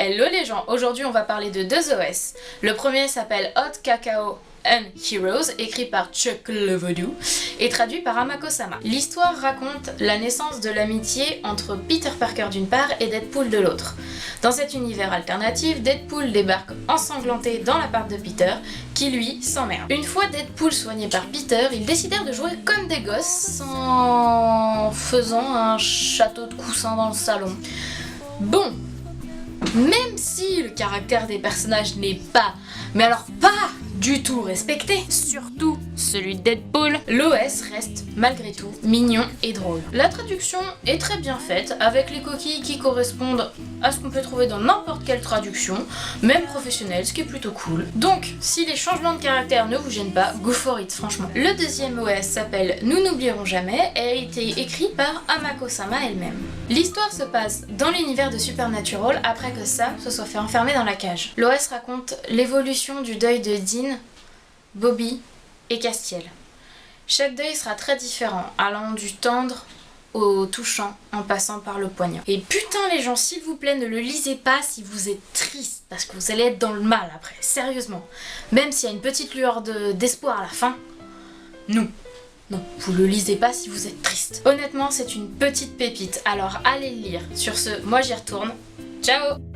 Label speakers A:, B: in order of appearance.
A: Hello les gens, aujourd'hui on va parler de deux OS. Le premier s'appelle Hot Cacao and Heroes, écrit par Chuck Levaudou et traduit par Amako-sama. L'histoire raconte la naissance de l'amitié entre Peter Parker d'une part et Deadpool de l'autre. Dans cet univers alternatif, Deadpool débarque ensanglanté dans l'appart de Peter, qui lui s'emmerde. Une fois Deadpool soigné par Peter, ils décidèrent de jouer comme des gosses en faisant un château de coussins dans le salon. Bon, même si le caractère des personnages n'est pas, mais alors pas du tout respecté, surtout celui de Deadpool, l'OS reste malgré tout mignon et drôle. La traduction est très bien faite, avec les coquilles qui correspondent à ce qu'on peut trouver dans n'importe quelle traduction, même professionnelle, ce qui est plutôt cool. Donc, si les changements de caractère ne vous gênent pas, go for it, franchement. Le deuxième OS s'appelle Nous n'oublierons jamais et a été écrit par Amako-sama elle-même. L'histoire se passe dans l'univers de Supernatural après que Sam se soit fait enfermer dans la cage. L'OS raconte l'évolution du deuil de Dean, Bobby et Castiel. Chaque deuil sera très différent, allant du tendre au touchant en passant par le poignant. Et putain les gens, s'il vous plaît, ne le lisez pas si vous êtes triste, parce que vous allez être dans le mal après, sérieusement. Même s'il y a une petite lueur d'espoir à la fin, non, vous le lisez pas si vous êtes triste. Honnêtement, c'est une petite pépite, alors allez le lire. Sur ce, moi j'y retourne. Ciao!